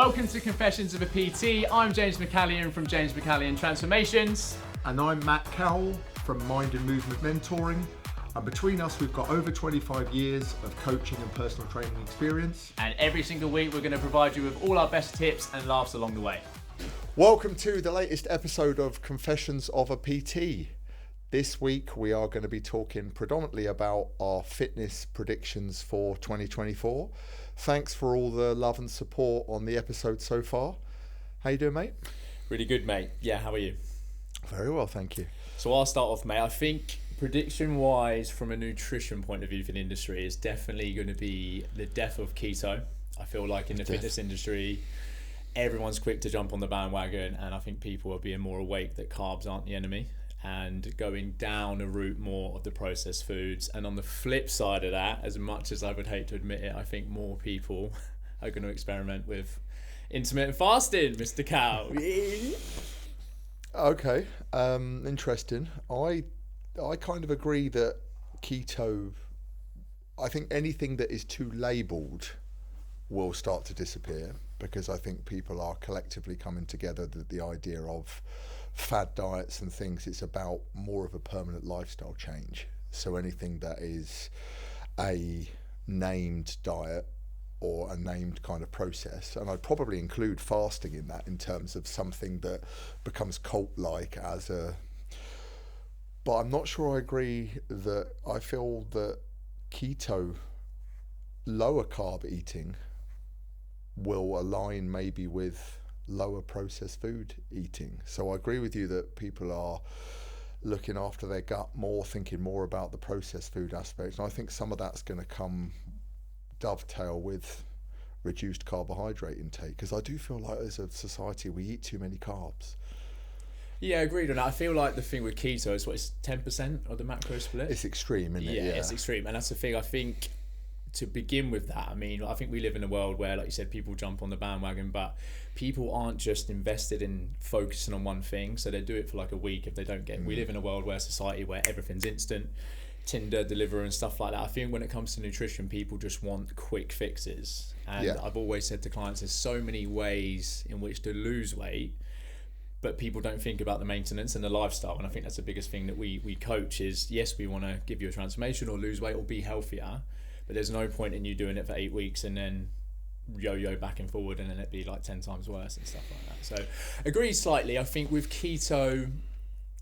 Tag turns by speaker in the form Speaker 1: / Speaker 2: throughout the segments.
Speaker 1: Welcome to Confessions of a PT. I'm James McCallion from James McCallion Transformations.
Speaker 2: And I'm Matt Cowell from Mind and Movement Mentoring. And between us, we've got over 25 years of coaching and personal training experience.
Speaker 1: And every single week, we're going to provide you with all our best tips and laughs along the way.
Speaker 2: Welcome to the latest episode of Confessions of a PT. This week, we are going to be talking predominantly about our fitness predictions for 2024. Thanks for all the love and support on the episode so far. How you doing, mate?
Speaker 3: Really good, mate. Yeah, how are you?
Speaker 2: Very well, thank you.
Speaker 3: So I'll start off, mate. I think prediction-wise, from a nutrition point of view for the industry, is definitely going to be the death of keto. I feel like in the fitness industry, everyone's quick to jump on the bandwagon, and I think people are being more awake that carbs aren't the enemy and going down a route more of the processed foods. And on the flip side of that, as much as I would hate to admit it, I think more people are going to experiment with intermittent fasting, Mr. Cow.
Speaker 2: Okay, interesting. I kind of agree that keto, I think anything that is too labelled will start to disappear, because I think people are collectively coming together that the idea of fad diets and things, it's about more of a permanent lifestyle change. So anything that is a named diet or a named kind of process, and I'd probably include fasting in that in terms of something that becomes cult-like as a... But I'm not sure I agree that I feel that keto, lower carb eating will align maybe with lower processed food eating. So I agree with you that people are looking after their gut more, thinking more about the processed food aspect. And I think some of that's going to come dovetail with reduced carbohydrate intake, because I do feel like as a society we eat too many carbs.
Speaker 3: Yeah, agreed on that. I feel like the thing with keto is it's 10% of the macro split.
Speaker 2: It's extreme, isn't it?
Speaker 3: Yeah, it's extreme. And that's the thing. I think to begin with that, I mean, I think we live in a world where, like you said, people jump on the bandwagon, but people aren't just invested in focusing on one thing. So they do it for like a week if they don't get it. We live in a world where society where everything's instant, Tinder, Deliveroo and stuff like that. I think when it comes to nutrition, people just want quick fixes. And I've always said to clients, there's so many ways in which to lose weight, but people don't think about the maintenance and the lifestyle. And I think that's the biggest thing that we coach is, yes, we want to give you a transformation or lose weight or be healthier, but there's no point in you doing it for 8 weeks and then yo-yo back and forward and then it'd be like 10 times worse and stuff like that. So agree slightly. I think with keto,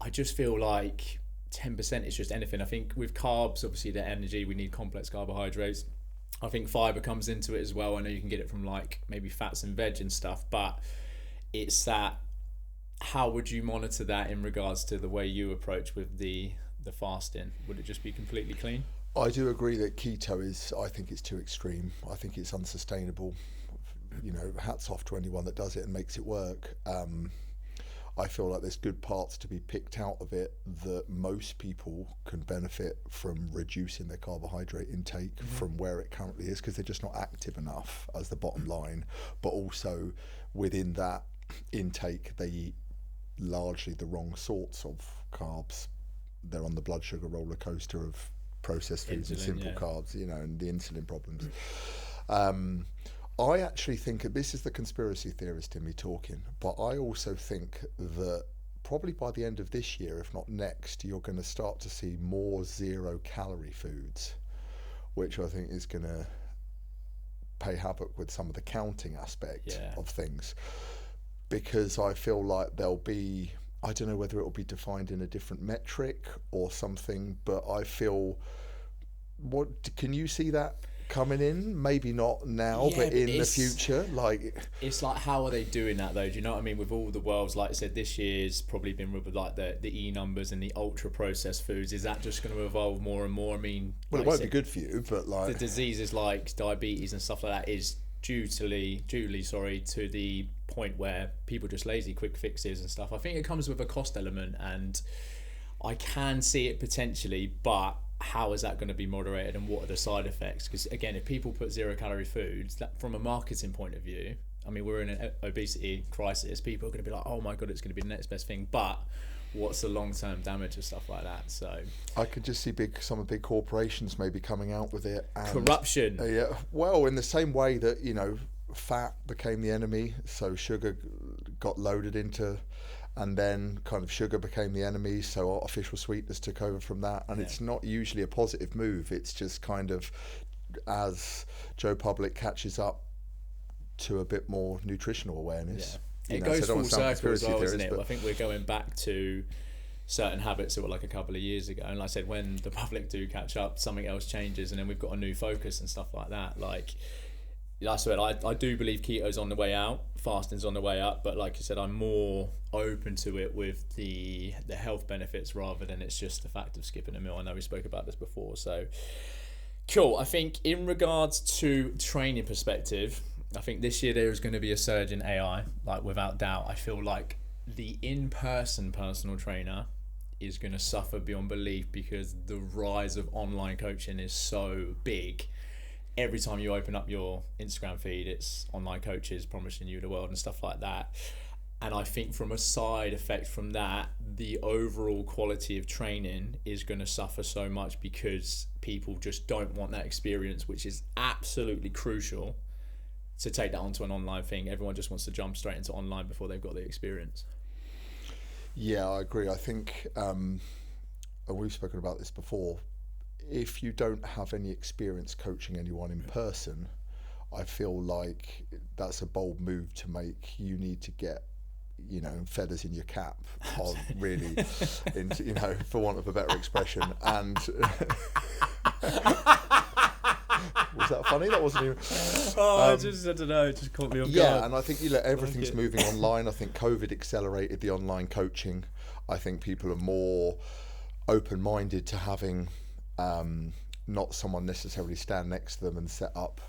Speaker 3: I just feel like 10% is just anything. I think with carbs, obviously the energy, we need complex carbohydrates. I think fiber comes into it as well. I know you can get it from like maybe fats and veg and stuff, but it's that, how would you monitor that in regards to the way you approach with the fasting? Would it just be completely clean?
Speaker 2: I do agree that keto is, I think it's too extreme. I think it's unsustainable. You know, hats off to anyone that does it and makes it work. I feel like there's good parts to be picked out of it that most people can benefit from reducing their carbohydrate intake from where it currently is, because they're just not active enough as the bottom line. But also within that intake, they eat largely the wrong sorts of carbs. They're on the blood sugar roller coaster of processed foods and simple carbs, you know, and the insulin problems. I actually think, this is the conspiracy theorist in me talking, but I also think that probably by the end of this year, if not next, you're going to start to see more 0-calorie foods, which I think is going to pay havoc with some of the counting aspect of things, because I feel like there'll be, I don't know whether it will be defined in a different metric or something, but I feel, what can you see that coming in? Maybe not now, but in the future. Like,
Speaker 3: it's like, how are they doing that though? Do you know what I mean? With all the worlds, like I said, this year's probably been with like the E numbers and the ultra processed foods. Is that just going to evolve more and more? I mean,
Speaker 2: well, it won't be good for you, but like
Speaker 3: the diseases like diabetes and stuff like that is due to the point where people just lazy quick fixes and stuff. I think it comes with a cost element, and I can see it potentially, but how is that going to be moderated and what are the side effects? Because again, if people put 0-calorie foods, that from a marketing point of view, I mean, we're in an obesity crisis. People are going to be like, oh my God, it's going to be the next best thing. But what's the long-term damage and stuff like that? So
Speaker 2: I could just see some of the big corporations maybe coming out with it. And,
Speaker 3: corruption.
Speaker 2: yeah. Well, in the same way that, you know, fat became the enemy, so sugar got loaded into, and then kind of sugar became the enemy, so artificial sweeteners took over from that. And it's not usually a positive move. It's just kind of, as Joe Public catches up to a bit more nutritional awareness.
Speaker 3: It goes full circle as well, isn't it? I think we're going back to certain habits that were like a couple of years ago, and like I said, when the public do catch up, something else changes, and then we've got a new focus and stuff like that. Like I said, I do believe keto's on the way out, fasting's on the way up, but like I said, I'm more open to it with the health benefits rather than it's just the fact of skipping a meal. I know we spoke about this before, so cool. I think in regards to training perspective, I think this year there is going to be a surge in AI, like without doubt. I feel like the in-person personal trainer is going to suffer beyond belief because the rise of online coaching is so big. Every time you open up your Instagram feed, it's online coaches promising you the world and stuff like that. And I think from a side effect from that, the overall quality of training is going to suffer so much because people just don't want that experience, which is absolutely crucial to take that onto an online thing. Everyone just wants to jump straight into online before they've got the experience.
Speaker 2: Yeah, I agree. I think, and we've spoken about this before, if you don't have any experience coaching anyone in person, I feel like that's a bold move to make. You need to get, feathers in your cap on really, for want of a better expression. And was that funny? That wasn't even.
Speaker 3: I don't know. It just caught me off guard.
Speaker 2: Yeah, and I think everything's moving online. I think COVID accelerated the online coaching. I think people are more open-minded to having not someone necessarily stand next to them and set up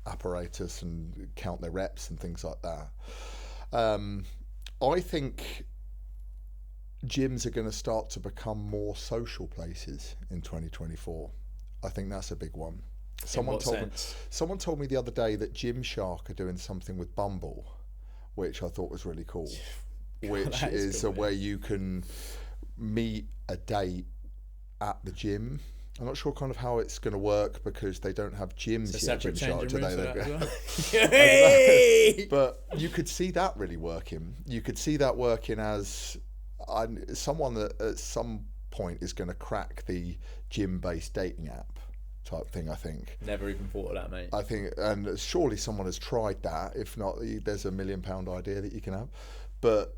Speaker 2: apparatus and count their reps and things like that. I think gyms are going to start to become more social places in 2024. I think that's a big one. Someone told me the other day that Gymshark are doing something with Bumble, which I thought was really cool. Which is cool, where you can meet a date at the gym. I'm not sure kind of how it's going to work because they don't have gyms yet. Gymshark today, but you could see that really working. You could see that working as someone that at some point is going to crack the gym-based dating app type thing. I think. Never
Speaker 3: even thought of that, mate.
Speaker 2: I think, and surely someone has tried that. If not, there's a £1 million idea that you can have. But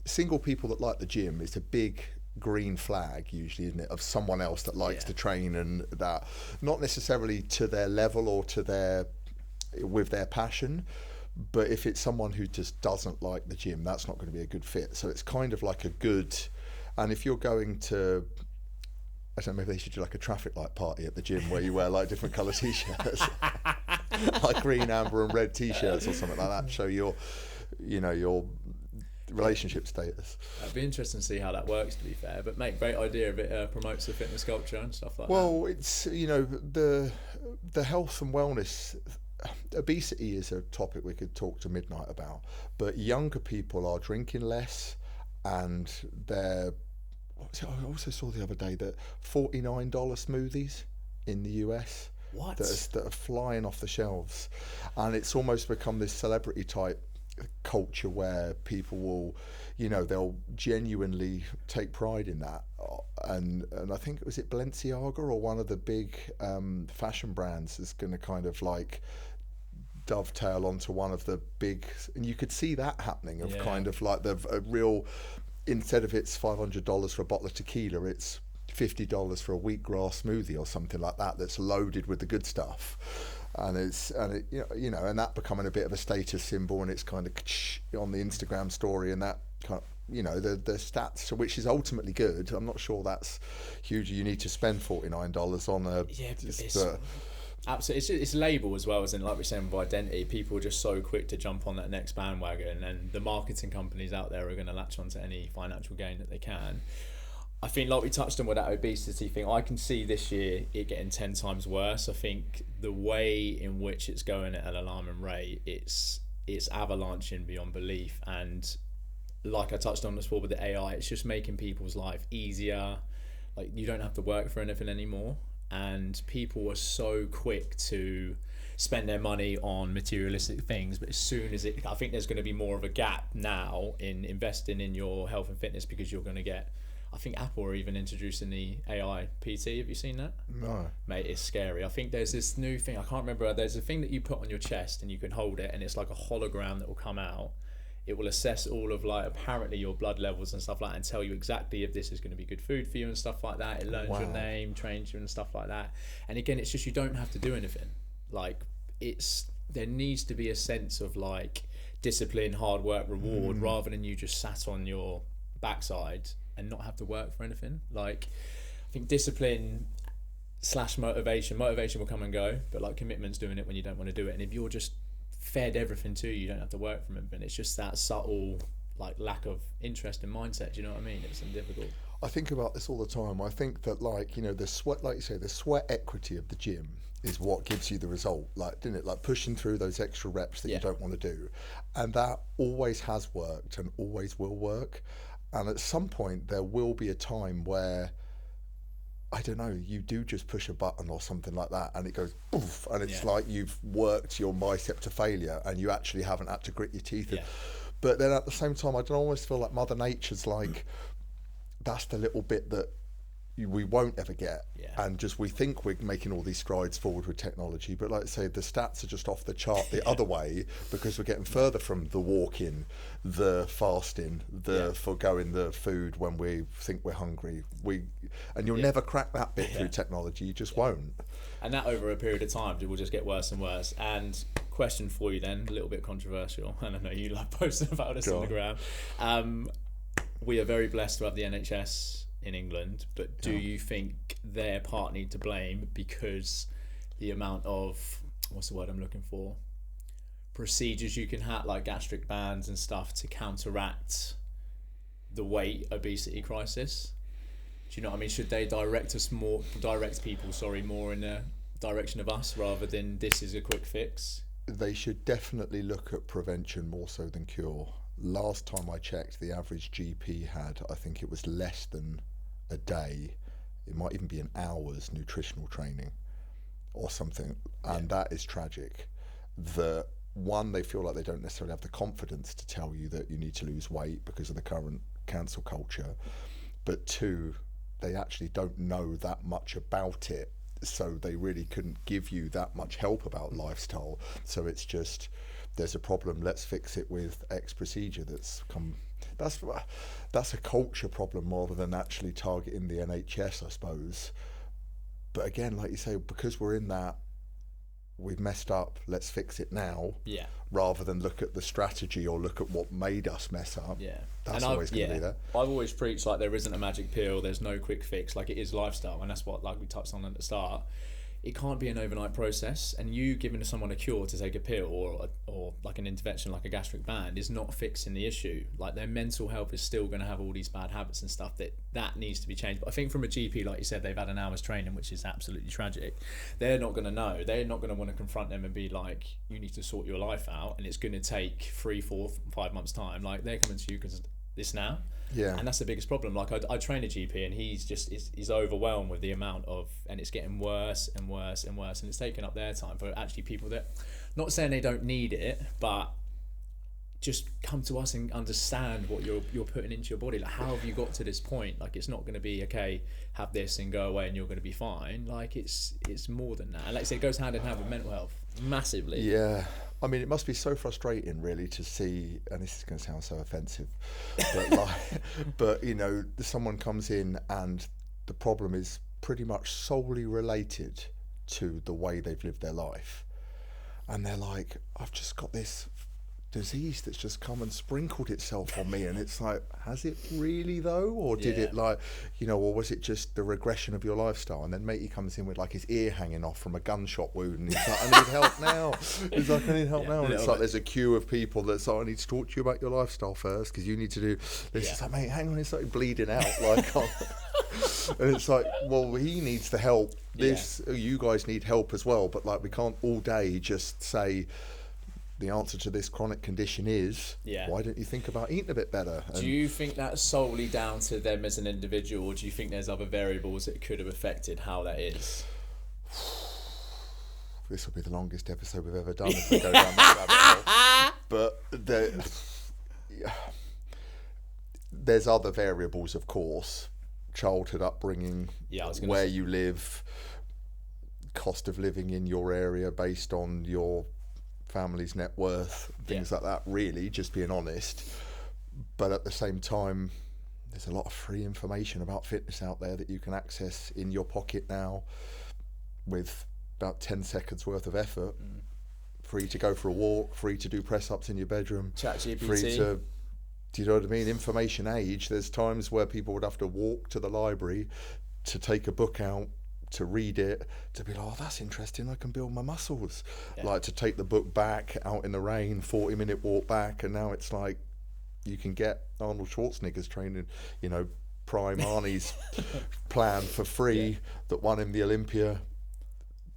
Speaker 2: single people that like the gym, it's a big green flag usually, isn't it, of someone else that likes to train, and that not necessarily to their level or with their passion, but if it's someone who just doesn't like the gym, that's not going to be a good fit. So it's kind of like and if you're going to, I don't know, maybe they should do like a traffic light party at the gym where you wear like different colour t-shirts like green, amber and red t-shirts or something like that, show your relationship status.
Speaker 3: It'd be interesting to see how that works, to be fair, but mate, great idea if it promotes the fitness culture and stuff like that.
Speaker 2: Well, it's the health and wellness. Obesity is a topic we could talk to midnight about, but younger people are drinking less, and I also saw the other day that $49 smoothies in the US that are flying off the shelves, and it's almost become this celebrity type culture where people will, they'll genuinely take pride in that, and I think was it Balenciaga or one of the big fashion brands is going to kind of like dovetail onto one of the big, and you could see that happening of kind of like a real, instead of it's $500 for a bottle of tequila, it's $50 for a wheatgrass smoothie or something like that that's loaded with the good stuff. And that becoming a bit of a status symbol, and it's kind of on the Instagram story, and that kind of, the stats, which is ultimately good. I'm not sure that's huge. You need to spend $49 on
Speaker 3: absolutely. It's label as well, isn't it? Like we're saying with identity, people are just so quick to jump on that next bandwagon, and the marketing companies out there are going to latch onto any financial gain that they can. I think, like we touched on with that obesity thing, I can see this year it getting 10 times worse. I think the way in which it's going at an alarming rate, it's avalanching beyond belief. And like I touched on before with the AI, it's just making people's life easier. Like, you don't have to work for anything anymore. and people are so quick to spend their money on materialistic things, but as soon as I think there's going to be more of a gap now in investing in your health and fitness, because you're going to get, I think Apple are even introducing the AI PT. Have you seen that?
Speaker 2: No.
Speaker 3: Mate, it's scary. I think there's this new thing, I can't remember, there's a thing that you put on your chest and you can hold it, and it's like a hologram that will come out. It will assess all of, like, apparently your blood levels and stuff like that, and tell you exactly if this is going to be good food for you and stuff like that. It learns your name, trains you and stuff like that. And again, it's just, you don't have to do anything. Like, there needs to be a sense of, like, discipline, hard work, reward, rather than you just sat on your backside and not have to work for anything. Like, I think discipline / motivation will come and go, but, like, commitment's doing it when you don't want to do it. And if you're just fed everything to you, you don't have to work from it. And it's just that subtle, like, lack of interest and mindset. Do you know what I mean? It's difficult.
Speaker 2: I think about this all the time. I think that, like, you know, the sweat, like you say, the sweat equity of the gym is what gives you the result, like, didn't it? Like, pushing through those extra reps that you don't want to do. And that always has worked and always will work. And at some point there will be a time where, I don't know, you do just push a button or something like that and it goes poof, and it's like you've worked your bicep to failure and you actually haven't had to grit your teeth in. But then at the same time, I don't almost feel like Mother Nature's like, that's the little bit that we won't ever get. And just, we think we're making all these strides forward with technology, but like I say, the stats are just off the chart the other way, because we're getting further from the walking, the fasting, the foregoing the food when we think we're hungry. And you'll never crack that bit through technology. You just won't.
Speaker 3: And that over a period of time, it will just get worse and worse. And question for you then, a little bit controversial, and I know you love posting about this on the gram. We are very blessed to have the NHS in England, but do you think they're partly to blame because the amount of, what's the word I'm looking for, procedures you can have, like gastric bands and stuff, to counteract the weight obesity crisis? Do you know what I mean? Should they direct people more in the direction of us, rather than this is a quick fix?
Speaker 2: They should definitely look at prevention more so than cure. Last time I checked, the average GP had, I think it was less than a day, it might even be an hour's nutritional training or something, and that is tragic. One, they feel like they don't necessarily have the confidence to tell you that you need to lose weight because of the current cancel culture, but two, they actually don't know that much about it, so they really couldn't give you that much help about lifestyle. So it's just, there's a problem, let's fix it with X procedure that's come. That's a culture problem rather than actually targeting the NHS, I suppose. But again, like you say, because we're in that, we've messed up, let's fix it now, rather than look at the strategy or look at what made us mess up. That's always going to be there. I've
Speaker 3: always preached, like, there isn't a magic pill, there's no quick fix, like, it is lifestyle, and that's what, like we touched on at the start. It can't be an overnight process, and you giving someone a cure to take a pill or like an intervention like a gastric band is not fixing the issue. Like, their mental health is still going to have all these bad habits and stuff that needs to be changed. But I think from a GP, like you said, they've had an hour's training, which is absolutely tragic. They're not going to know. They're not going to want to confront them and be like, you need to sort your life out, and it's going to take 3, 4, 5 months time. Like, they're coming to you because this now. And that's the biggest problem. Like, I train a GP, and he's overwhelmed with the amount of, and it's getting worse and worse and worse, and it's taking up their time for actually people that, not saying they don't need it, but just come to us and understand what you're putting into your body. Like, how have you got to this point? Like, it's not going to be, okay, have this and go away and you're going to be fine. Like, it's more than that. And like I say, it goes hand in hand with mental health massively.
Speaker 2: I mean, it must be so frustrating, really, to see, and this is going to sound so offensive, but but you know, someone comes in and the problem is pretty much solely related to the way they've lived their life, and they're like, I've just got this disease that's just come and sprinkled itself on me, and it's like, has it really though, or did it, like, you know, or was it just the regression of your lifestyle? And then matey comes in with like his ear hanging off from a gunshot wound, and he's like, I need help now. He's like, I need help now, and it's like there's a queue of people that's like, I need to talk to you about your lifestyle first because you need to do this. It's like, mate, hang on, it's like bleeding out, like, and it's like, well, he needs the help. You guys need help as well, but like, we can't all day just say, the answer to this chronic condition is, why don't you think about eating a bit better?
Speaker 3: Do you think that's solely down to them as an individual, or do you think there's other variables that could have affected how that is?
Speaker 2: This will be the longest episode we've ever done if we go down that rabbit hole. But there's other variables, of course. Childhood upbringing, where you live, cost of living in your area based on your family's net worth, things like that, really, just being honest. But at the same time, there's a lot of free information about fitness out there that you can access in your pocket now with about 10 seconds worth of effort. Free to go for a walk, free to do press-ups in your bedroom,
Speaker 3: ChatGPT.
Speaker 2: free to, do you know what I mean? Information age. There's times where people would have to walk to the library to take a book out, to read it, to be like, oh, that's interesting, I can build my muscles. Like to take the book back out in the rain, 40-minute walk back, and now it's like you can get Arnold Schwarzenegger's training, you know, prime Arnie's plan for free that won him the Olympia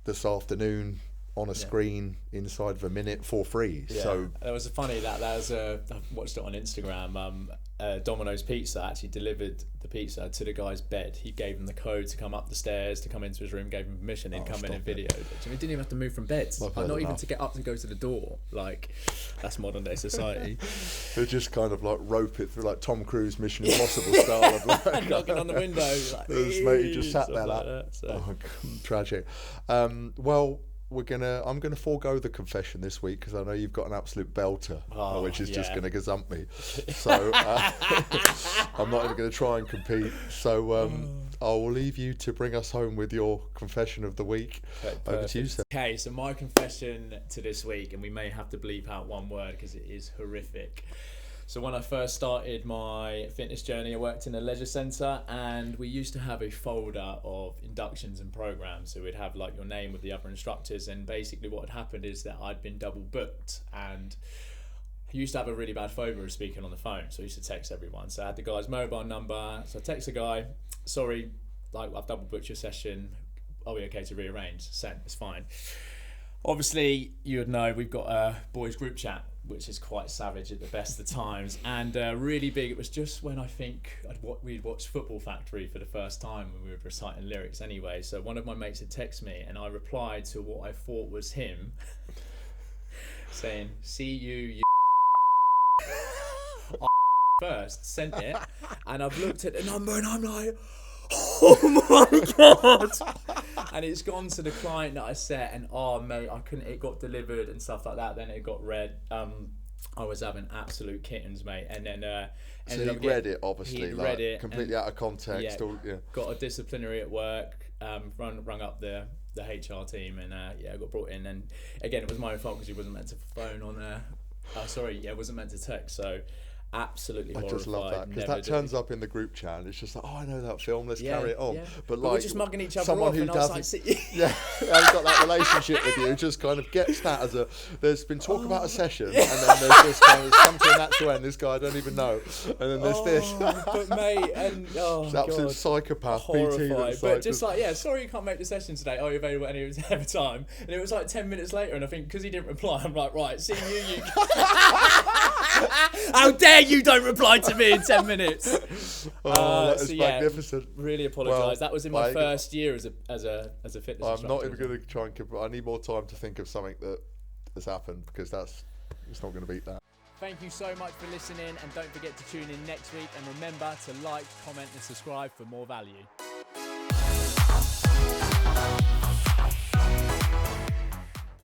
Speaker 2: this afternoon on a screen inside of a minute for free. So
Speaker 3: it was funny that was I watched it on Instagram. Domino's Pizza actually delivered the pizza to the guy's bed. He gave him the code to come up the stairs, to come into his room, gave him permission, and come in and videoed it. He didn't even have to move from beds. Not even to get up to go to the door. Like, that's modern day society.
Speaker 2: They just kind of like rope it through, like Tom Cruise Mission Impossible style of like
Speaker 3: knocking on the window. Like,
Speaker 2: mate, he just sat there like
Speaker 3: that. So.
Speaker 2: Oh, tragic. Well, I'm gonna forego the confession this week because I know you've got an absolute belter, which is just gonna gazump me. So I'm not even gonna try and compete. So I will leave you to bring us home with your confession of the week. Over to you, sir.
Speaker 3: Okay, so my confession to this week, and we may have to bleep out one word because it is horrific. So when I first started my fitness journey, I worked in a leisure centre, and we used to have a folder of inductions and programs. So we'd have like your name with the other instructors, and basically what had happened is that I'd been double booked, and I used to have a really bad phobia of speaking on the phone. So I used to text everyone. So I had the guy's mobile number. So I text the guy, sorry, like I've double booked your session. Are we okay to rearrange? Sent, it's fine. Obviously, you would know we've got a boys group chat, which is quite savage at the best of times, and really big. It was just when I think we'd watched Football Factory for the first time when we were reciting lyrics anyway. So one of my mates had texted me, and I replied to what I thought was him, saying, "See you first." Sent it, and I've looked at the number, and I'm like, oh my god! And it's gone to the client that I set, and mate, I couldn't. It got delivered and stuff like that. Then it got read. I was having absolute kittens, mate. And then
Speaker 2: so he read it, obviously,
Speaker 3: he'd
Speaker 2: like
Speaker 3: read it
Speaker 2: completely out of context.
Speaker 3: Got a disciplinary at work. Rung up the HR team, and got brought in. And again, it was my fault because he wasn't meant to phone on. Wasn't meant to text. So. Absolutely horrified.
Speaker 2: I just love that because that turns up in the group chat and it's just like, I know that film, let's carry it on.
Speaker 3: But like, we're just mugging each other
Speaker 2: someone
Speaker 3: off,
Speaker 2: who
Speaker 3: and
Speaker 2: doesn't,
Speaker 3: I was like,
Speaker 2: hasn't got that relationship with you, just kind of gets that as a. There's been talk about a session, and then there's this kind of come to a natural end. This guy I don't even know, and then there's this.
Speaker 3: But mate, and
Speaker 2: it's absolute psychopath.
Speaker 3: Horrified.
Speaker 2: PT
Speaker 3: but just like, sorry you can't make the session today. Are you available any other time? And it was like 10 minutes later, and I think because he didn't reply, I'm like, right, see you. How dare you don't reply to me in 10 minutes.
Speaker 2: That is magnificent.
Speaker 3: Really apologise. Well, that was in my first year as a fitness instructor.
Speaker 2: I'm not even going to try and I need more time to think of something that has happened because it's not going to beat that.
Speaker 1: Thank you so much for listening, and don't forget to tune in next week, and remember to like, comment and subscribe for more value.